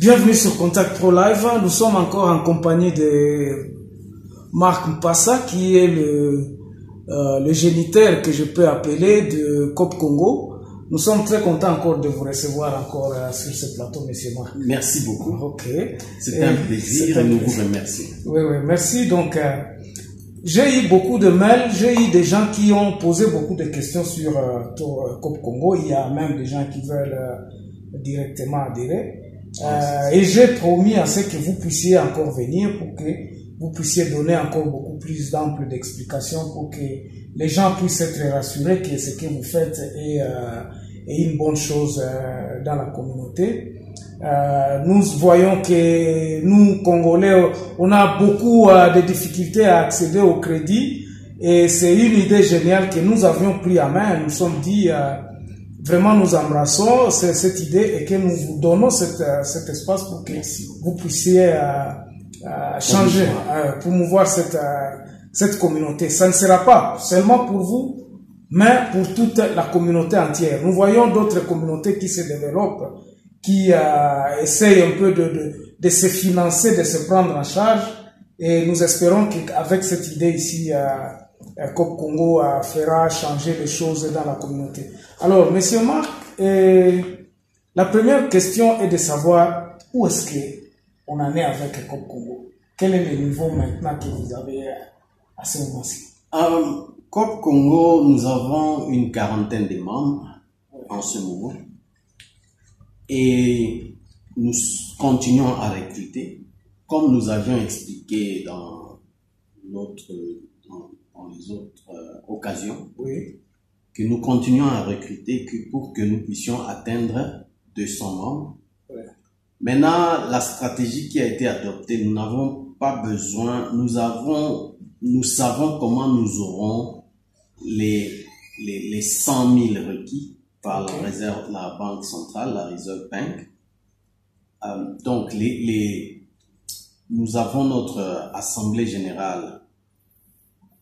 Bienvenue sur Contact Pro Live. Nous sommes encore en compagnie de Marc Mpassa, qui est le géniteur que je peux appeler de COP Congo. Nous sommes très contents encore de vous recevoir encore sur ce plateau, monsieur Marc. Merci beaucoup. Ok. C'est un plaisir et nous vous remercions. Oui, merci. Donc, j'ai eu beaucoup de mails, j'ai eu des gens qui ont posé beaucoup de questions sur COP Congo. Il y a même des gens qui veulent directement adhérer. Et j'ai promis à ce que vous puissiez encore venir pour que vous puissiez donner encore beaucoup plus d'ample d'explications pour que les gens puissent être rassurés que ce que vous faites est une bonne chose dans la communauté. Nous voyons que nous, Congolais, on a beaucoup de difficultés à accéder au crédit et c'est une idée géniale que nous avions pris à main. Nous nous sommes dit, vraiment nous embrassons cette idée et que nous vous donnons cet espace pour que vous puissiez changer, promouvoir cette communauté. Ça ne sera pas seulement pour vous, mais pour toute la communauté entière. Nous voyons d'autres communautés qui se développent, qui essayent un peu de se financer, de se prendre en charge. Et nous espérons qu'avec cette idée ici, COP Congo fera changer les choses dans la communauté. Alors, monsieur Marc, la première question est de savoir où est-ce qu'on en est avec COP Congo. Quel est le niveau maintenant que vous avez à ce moment-ci? COP Congo, nous avons une quarantaine de membres en ce moment. Et nous continuons à recruter, comme nous avions expliqué dans les autres occasions, oui, que nous continuons à recruter pour que nous puissions atteindre 200 membres. oui. Maintenant, la stratégie qui a été adoptée, nous n'avons pas besoin, nous savons comment nous aurons les 100 000 requis par la Banque centrale, la Reserve Bank. Donc, nous avons notre Assemblée générale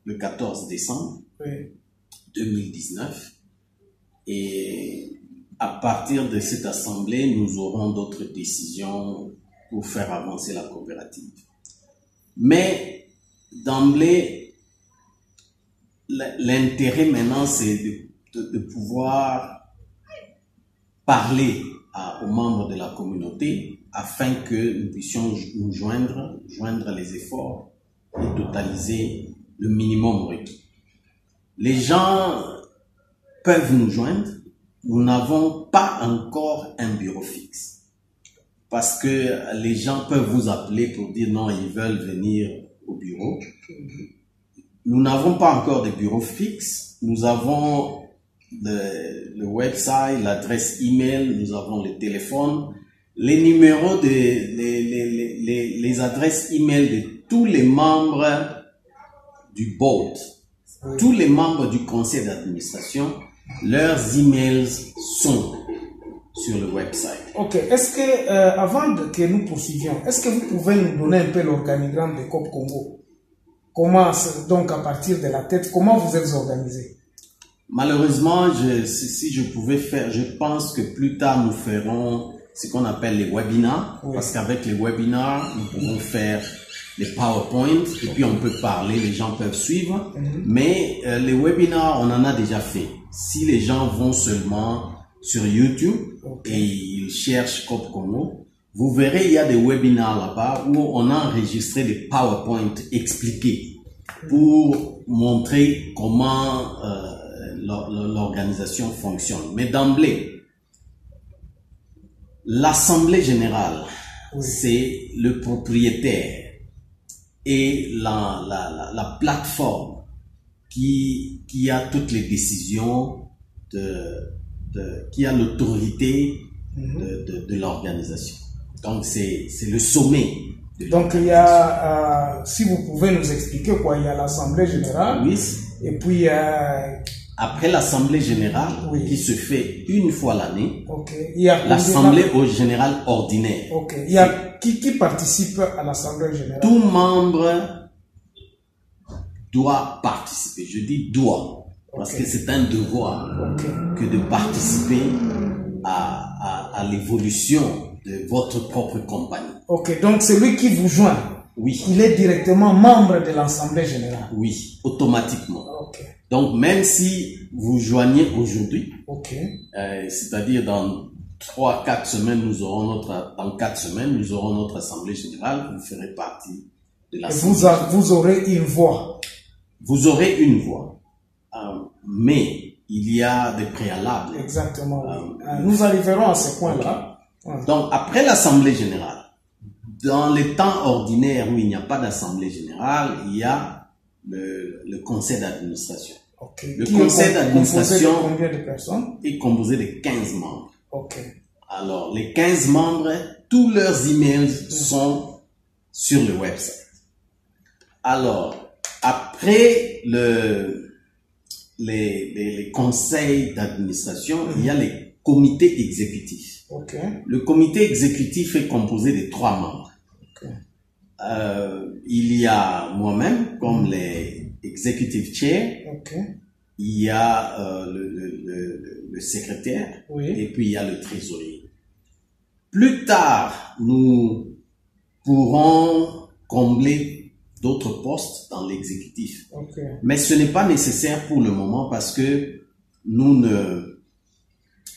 le 14 décembre 2019. Et à partir de cette Assemblée, nous aurons d'autres décisions pour faire avancer la coopérative. Mais d'emblée, l'intérêt maintenant, c'est de pouvoir parler aux membres de la communauté afin que nous puissions nous joindre les efforts et totaliser le minimum requis. Les gens peuvent nous joindre. Nous n'avons pas encore un bureau fixe parce que les gens peuvent vous appeler pour dire non, ils veulent venir au bureau. Nous n'avons pas encore de bureau fixe. Nous avons le website, l'adresse email, nous avons le téléphone, les numéros les adresses email de tous les membres du board, tous les membres du conseil d'administration, leurs emails sont sur le website. Ok. Est-ce que, avant que nous poursuivions, est-ce que vous pouvez nous donner un peu l'organigramme de COP Congo? Comment, donc à partir de la tête, comment vous êtes organisé? Malheureusement, si je pouvais faire, je pense que plus tard nous ferons ce qu'on appelle les webinars, parce qu'avec les webinars, nous pouvons faire les PowerPoint et puis on peut parler, les gens peuvent suivre. Mais les webinars, on en a déjà fait. Si les gens vont seulement sur YouTube et ils cherchent COP Congo, vous verrez, il y a des webinars là-bas où on a enregistré des PowerPoint expliqués pour montrer comment l'organisation fonctionne. Mais d'emblée, l'Assemblée générale, c'est le propriétaire et la plateforme qui a toutes les décisions, qui a l'autorité de l'organisation. Donc, c'est le sommet. Donc, il y a, si vous pouvez nous expliquer quoi, il y a l'Assemblée générale. Oui. Et puis, après l'Assemblée générale, qui se fait une fois l'année, il y a l'Assemblée générale ordinaire. Il y a qui participe à l'Assemblée générale? Tout membre doit participer. Je dis doit, parce que c'est un devoir que de participer à l'évolution de votre propre compagnie. Ok, donc celui qui vous joint, Oui. il est directement membre de l'Assemblée générale. Oui, automatiquement. Ok. Donc, même si vous joignez aujourd'hui, Ok. c'est-à-dire dans 3-4 semaines, dans 4 semaines, nous aurons notre Assemblée générale, vous ferez partie de Et l'Assemblée. vous aurez une voix. Vous aurez une voix. Mais il y a des préalables. Exactement. Oui. Nous arriverons à ce point-là. Okay. Donc, après l'Assemblée générale, dans les temps ordinaires où il n'y a pas d'Assemblée générale, il y a le conseil d'administration. Okay. Le conseil d'administration combien de personnes? est composé de 15 membres. Okay. Alors, les 15 membres, tous leurs emails sont sur le website. Alors, après les conseils d'administration, il y a les comités exécutifs. Okay. Le comité exécutif est composé de 3 membres. Okay. Il y a moi-même comme les executive chair. Okay. Il y a le secrétaire. Oui. Et puis il y a le trésorier. Plus tard, nous pourrons combler d'autres postes dans l'exécutif. Okay. Mais ce n'est pas nécessaire pour le moment parce que nous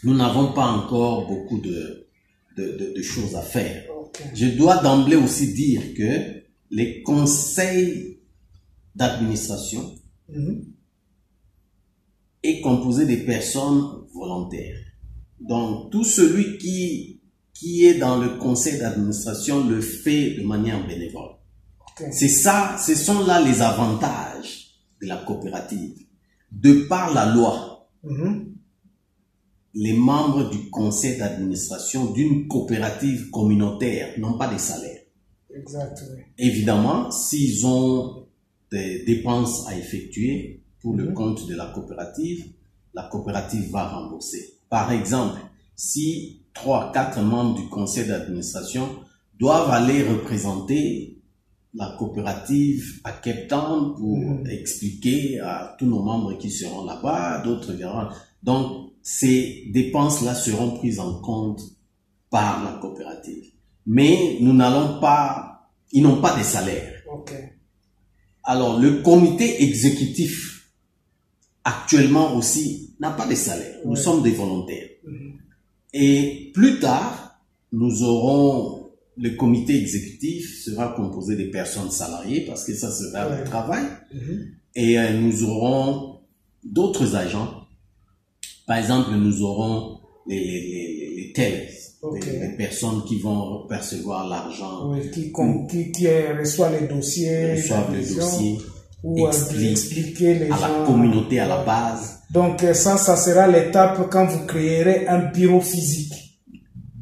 n'avons pas encore beaucoup de choses à faire. Okay. Je dois d'emblée aussi dire que les conseils d'administration est composé de personnes volontaires. Donc, tout celui qui est dans le conseil d'administration le fait de manière bénévole. Okay. C'est ça, ce sont là les avantages de la coopérative. De par la loi, les membres du conseil d'administration d'une coopérative communautaire n'ont pas de salaire. Exactement. Évidemment, s'ils ont des dépenses à effectuer pour le compte de la coopérative va rembourser. Par exemple, si 3-4 membres du conseil d'administration doivent aller représenter la coopérative à Cape Town pour expliquer à tous nos membres qui seront là-bas, d'autres verront. Donc, ces dépenses-là seront prises en compte par la coopérative. Mais nous n'allons pas, ils n'ont pas de salaire. Okay. Alors, le comité exécutif, actuellement aussi, n'a pas de salaire. Nous sommes des volontaires. Et plus tard, nous aurons, le comité exécutif sera composé de personnes salariées parce que ça sera le travail. Et nous aurons d'autres agents. Par exemple, nous aurons les tellers. Okay. Les personnes qui vont percevoir l'argent. Oui, qui reçoivent les dossiers. Reçoivent les dossiers. Ou expliquer les à gens. La communauté, à la base. Donc ça sera l'étape quand vous créerez un bureau physique.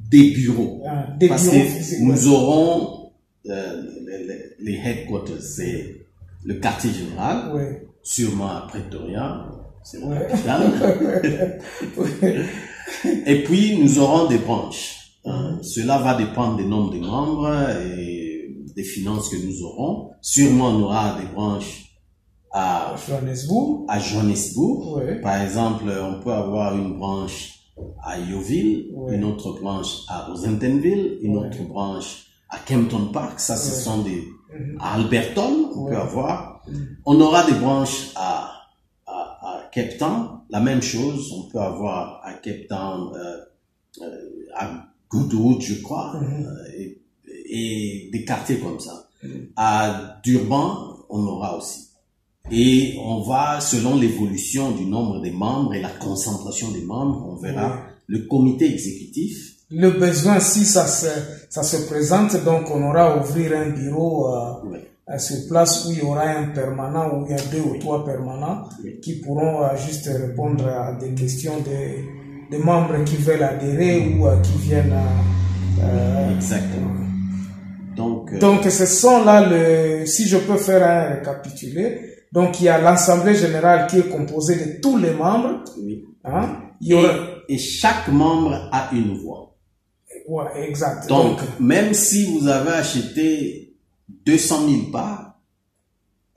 Des bureaux. Parce bureaux que physiques. Nous aurons les headquarters, c'est le quartier général, sûrement à Pretoria. C'est la capitale. Et puis, nous aurons des branches. Cela va dépendre du nombre de membres et des finances que nous aurons. Sûrement, on aura des branches à Johannesburg. Par exemple, on peut avoir une branche à Yeovil, une autre branche à Rosentenville, une autre branche à Kempton Park. Ça, ce sont des... À Alberton, on peut avoir. On aura des branches à Cape Town, la même chose, on peut avoir à Cape Town, à Goodwood, je crois, et des quartiers comme ça. À Durban, on aura aussi. Et on va, selon l'évolution du nombre des membres et la concentration des membres, on verra le comité exécutif. Le besoin, si ça se présente, donc on aura à ouvrir un bureau sur place où il y aura un permanent, où il y a 2 ou 3 permanents qui pourront juste répondre à des questions des membres qui veulent adhérer ou qui viennent. Exactement. Donc ce sont là, si je peux faire un récapitulé, donc il y a l'Assemblée générale qui est composée de tous les membres. Hein? Et chaque membre a une voix. Ouais, exact. Donc, même si vous avez acheté 200 000 parts,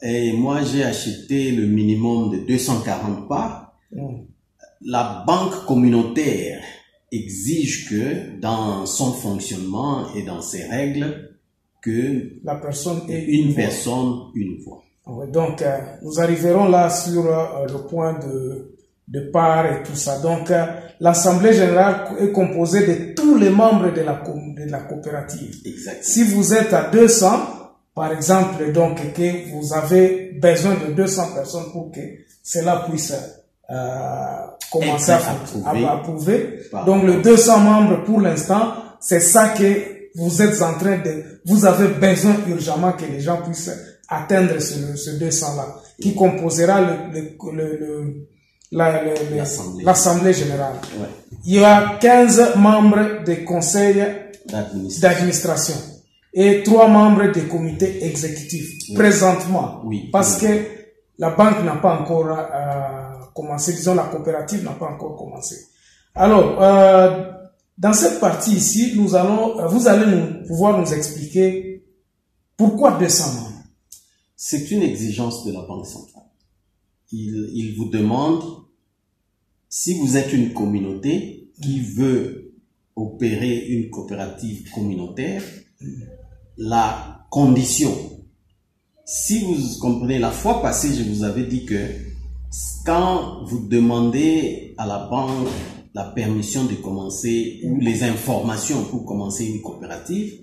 et moi j'ai acheté le minimum de 240 parts, la banque communautaire exige que dans son fonctionnement et dans ses règles, que la personne ait une personne, une voix. Ouais, donc, nous arriverons là sur le point de part et tout ça. Donc, l'Assemblée générale est composée de tous les membres de la coopérative. Exactement. Si vous êtes à 200, par exemple, donc, que vous avez besoin de 200 personnes pour que cela puisse commencer à approuver. Donc, les 200 membres, pour l'instant, c'est ça que vous êtes en train vous avez besoin urgemment que les gens puissent atteindre ce 200-là, qui composera l'Assemblée générale. Ouais. Il y a 15 membres des conseils d'administration et 3 membres des comités exécutifs, présentement. Oui. Parce que la banque n'a pas encore commencé, disons la coopérative n'a pas encore commencé. Alors, dans cette partie ici, vous allez pouvoir nous expliquer pourquoi 200 membres. C'est une exigence de la Banque centrale. Il vous demande, si vous êtes une communauté qui veut opérer une coopérative communautaire, la condition, si vous comprenez, la fois passée, je vous avais dit que quand vous demandez à la banque la permission de commencer ou les informations pour commencer une coopérative,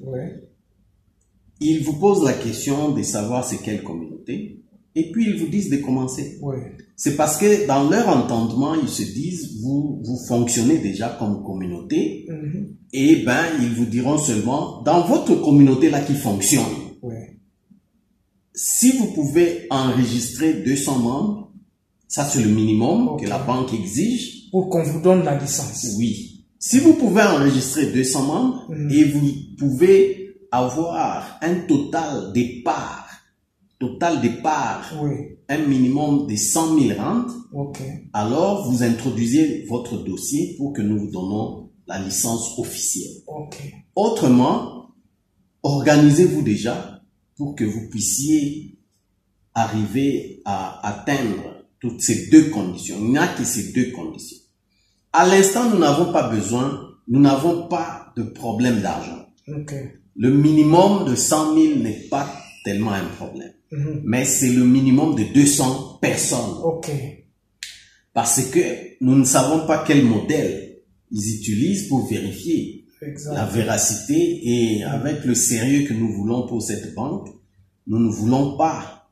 ils vous posent la question de savoir c'est quelle communauté et puis ils vous disent de commencer. C'est parce que dans leur entendement, ils se disent vous fonctionnez déjà comme communauté et ben ils vous diront seulement dans votre communauté là qui fonctionne. Si vous pouvez enregistrer 200 membres, ça c'est le minimum que la banque exige pour qu'on vous donne la licence. Oui. Si vous pouvez enregistrer 200 membres et vous pouvez avoir un total départ, un minimum de 100 000 rentes, alors vous introduisez votre dossier pour que nous vous donnons la licence officielle. Autrement, organisez-vous déjà pour que vous puissiez arriver à atteindre toutes ces deux conditions. Il n'y a que ces deux conditions. À l'instant, nous n'avons pas de problème d'argent. Le minimum de 100 000 n'est pas tellement un problème. Mais c'est le minimum de 200 personnes. Parce que nous ne savons pas quel modèle ils utilisent pour vérifier la véracité et avec le sérieux que nous voulons pour cette banque, nous ne voulons pas.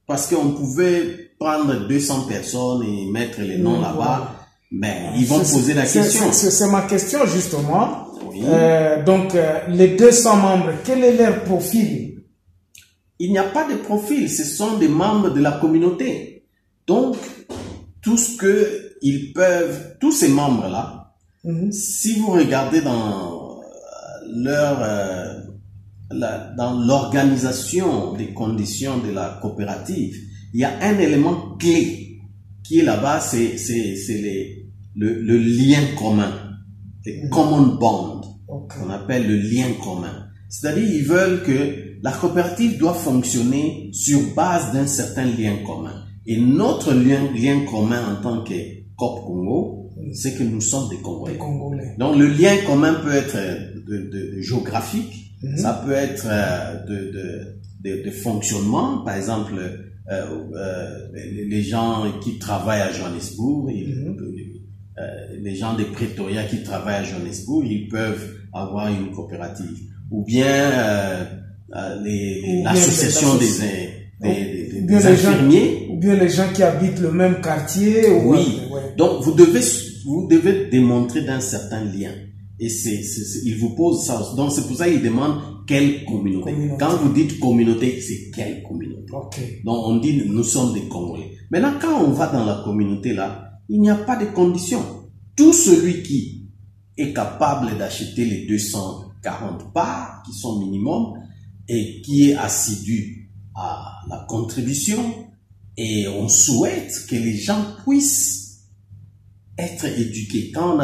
Parce qu'on pouvait prendre 200 personnes et mettre les noms là-bas, mais ils vont poser la question. C'est ma question justement. Donc, les 200 membres, quel est leur profil? Il n'y a pas de profil, ce sont des membres de la communauté. Donc, tout ce que ils peuvent, tous ces membres-là, si vous regardez dans dans l'organisation des conditions de la coopérative, il y a un élément clé qui est là-bas, c'est le lien commun, le common bond. On appelle le lien commun. C'est-à-dire, ils veulent que la coopérative doit fonctionner sur base d'un certain lien commun. Et notre lien commun en tant que COP Congo, c'est que nous sommes des Congolais. Donc, le lien commun peut être de géographique, ça peut être de fonctionnement. Par exemple, les gens qui travaillent à Johannesburg, les gens de Pretoria qui travaillent à Johannesburg, ils peuvent avoir une coopérative. Ou bien l'association des infirmiers. Ou bien les gens qui habitent le même quartier. Donc vous devez démontrer d'un certain lien. Et il vous pose ça. Donc c'est pour ça qu'il demande quelle communauté. Quand vous dites communauté, c'est quelle communauté. Donc on dit nous sommes des Congolais. Maintenant quand on va dans la communauté là, il n'y a pas de conditions. Tout celui qui est capable d'acheter les 240 parts qui sont minimum et qui est assidu à la contribution, et on souhaite que les gens puissent être éduqués. Quand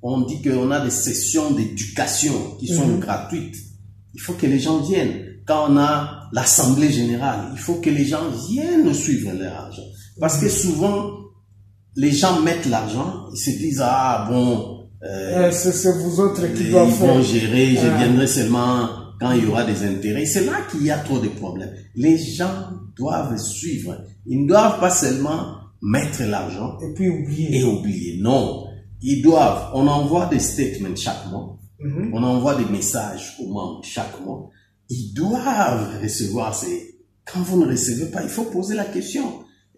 on dit qu'on a des sessions d'éducation qui sont gratuites, il faut que les gens viennent. Quand on a l'assemblée générale, il faut que les gens viennent suivre leur argent. Parce que souvent, les gens mettent l'argent, ils se disent, ah bon, c'est vous autres qui ils doivent faire. vont gérer, je viendrai seulement quand il y aura des intérêts. C'est là qu'il y a trop de problèmes. Les gens doivent suivre. Ils ne doivent pas seulement mettre l'argent et puis oublier. Et oublier. Non. Ils doivent, on envoie des statements chaque mois. On envoie des messages aux membres chaque mois. Ils doivent recevoir ces... Quand vous ne recevez pas, il faut poser la question.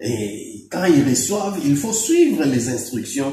Et quand ils reçoivent, il faut suivre les instructions